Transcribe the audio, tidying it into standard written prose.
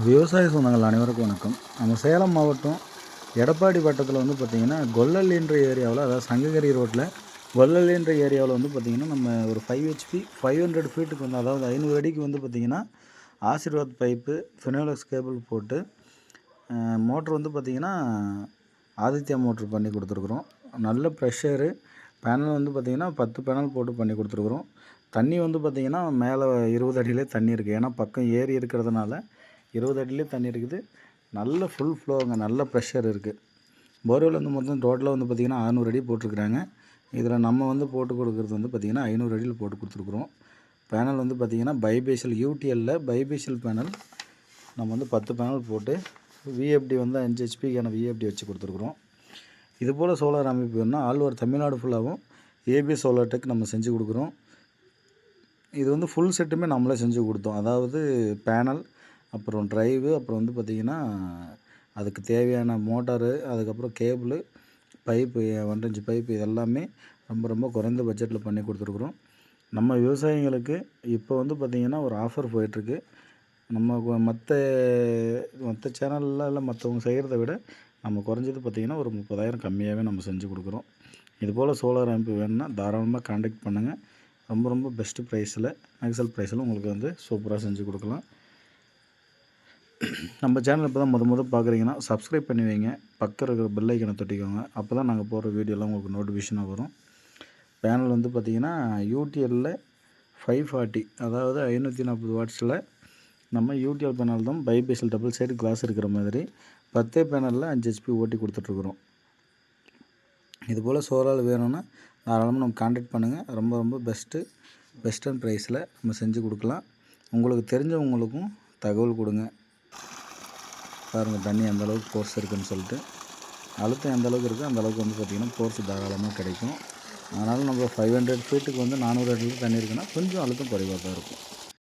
விவசாய சொந்தங்கள் அனைவருக்கும் வணக்கம். நம்ம சேலம் மாவட்டம் எடப்பாடி வட்டத்தில் வந்து பார்த்திங்கன்னா கொல்லல்ன்ற ஏரியாவில், அதாவது சங்ககிரி ரோட்டில் கொல்லல்ன்ற ஏரியாவில் வந்து பார்த்திங்கன்னா நம்ம ஒரு 5 ஹெச்பி 500 ஃபீட்டுக்கு வந்து, அதாவது 500 அடிக்கு வந்து பார்த்திங்கன்னா ஆசீர்வாத் பைப்பு ஃபினோலெக்ஸ் கேபிள் போட்டு மோட்ரு வந்து பார்த்திங்கன்னா ஆதித்யா மோட்ரு பண்ணி கொடுத்துருக்குறோம். நல்ல ப்ரெஷரு பேனல் வந்து பார்த்திங்கன்னா 10 பேனல் போட்டு பண்ணி கொடுத்துருக்குறோம். தண்ணி வந்து பார்த்திங்கன்னா மேலே 20 அடியிலே தண்ணி இருக்குது. ஏன்னா பக்கம் ஏரி இருக்கிறதுனால 20 அடியிலே தண்ணி இருக்குது. நல்ல ஃபுல் ஃப்ளோங்க, நல்ல ப்ரெஷர் இருக்குது. போர்வெல் வந்து மொத்தம் டோட்டலாக வந்து பார்த்திங்கன்னா 600 அடி போட்டிருக்குறாங்க. இதில் நம்ம வந்து போட்டு கொடுக்குறது வந்து பார்த்திங்கன்னா 500 அடியில் போட்டு கொடுத்துருக்குறோம். பேனல் வந்து பார்த்திங்கன்னா பைபேஷியல் யூடிஎல்ல பைபேஷியல் பேனல் நம்ம வந்து 10 பேனல் போட்டு விஎஃப்டி வந்து 5 ஹெச்பிக்கான விஎஃப்டி வச்சு கொடுத்துருக்குறோம். இதுபோல் சோலார் அமைப்பு வேணும்னா ஆல் ஓவர் தமிழ்நாடு ஃபுல்லாகவும் ஏபிஎஸ் சோலார் டெக் நம்ம செஞ்சு கொடுக்குறோம். இது வந்து ஃபுல் செட்டுமே நம்மளே செஞ்சு கொடுத்தோம். அதாவது பேனல், அப்புறம் ட்ரைவு, அப்புறம் வந்து பார்த்திங்கன்னா அதுக்கு தேவையான மோட்டாரு, அதுக்கப்புறம் கேபிளு, பைப்பு 1 இன்ச் பைப்பு, இதெல்லாமே ரொம்ப ரொம்ப குறைந்த பட்ஜெட்டில் பண்ணி கொடுத்துருக்குறோம். நம்ம விவசாயிங்களுக்கு இப்போ வந்து பார்த்திங்கன்னா ஒரு ஆஃபர் போயிட்டுருக்கு. நம்ம மற்ற சேனலில் இல்லை மற்றவங்க செய்கிறத விட நம்ம குறைஞ்சது பார்த்திங்கன்னா ஒரு 30,000 கம்மியாகவே நம்ம செஞ்சு கொடுக்குறோம். இதுபோல் சோலார் அமைப்பு வேணும்னா தாராளமாக கான்டாக்ட் பண்ணுங்கள். ரொம்ப ரொம்ப பெஸ்ட்டு ப்ரைஸில், மேக்ஸல் ப்ரைஸில் உங்களுக்கு வந்து சூப்பராக செஞ்சு கொடுக்கலாம். நம்ம சேனல் இப்போ தான் முத பார்க்குறீங்கன்னா சப்ஸ்கிரைப் பண்ணி வைங்க. பக்கம் இருக்கிற பெல் ஐக்கனை தொட்டிக்கோங்க. அப்போ தான் நாங்கள் போடுற வீடியோலாம் உங்களுக்கு நோட்டிஃபிகேஷனாக வரும். பேனல் வந்து பார்த்திங்கன்னா யூடிஎல்லில் 540, அதாவது 540 வாட்ஸில் நம்ம யூடிஎல் பேனல் தான் பைபேஷியல் டபுள் சைடு கிளாஸ் இருக்கிற மாதிரி 10 பேனலில் 5 ஹெச்பி ஓட்டி கொடுத்துட்ருக்குறோம். இதுபோல் சோலார் வேணும்னா தாராளமாக நம்ம கான்டாக்ட் பண்ணுங்கள். ரொம்ப ரொம்ப பெஸ்ட் ப்ரைஸில் நம்ம செஞ்சு கொடுக்கலாம். உங்களுக்கு தெரிஞ்சவங்களுக்கும் தகவல் கொடுங்க. பாருங்கள் தண்ணி எந்தளவுக்கு ஃபோர்ஸ் இருக்குதுன்னு சொல்லிட்டு, அழுத்தம் எந்தளவுக்கு இருக்குது அந்தளவுக்கு வந்து பார்த்திங்கன்னா ஃபோர்ஸ் தாராளமாக கிடைக்கும். அதனால் நம்ம 500 ஃபீட்டுக்கு வந்து 400 அடியில் தண்ணி இருக்குன்னா கொஞ்சம் அழுத்தம் குறைவாக தான் இருக்கும்.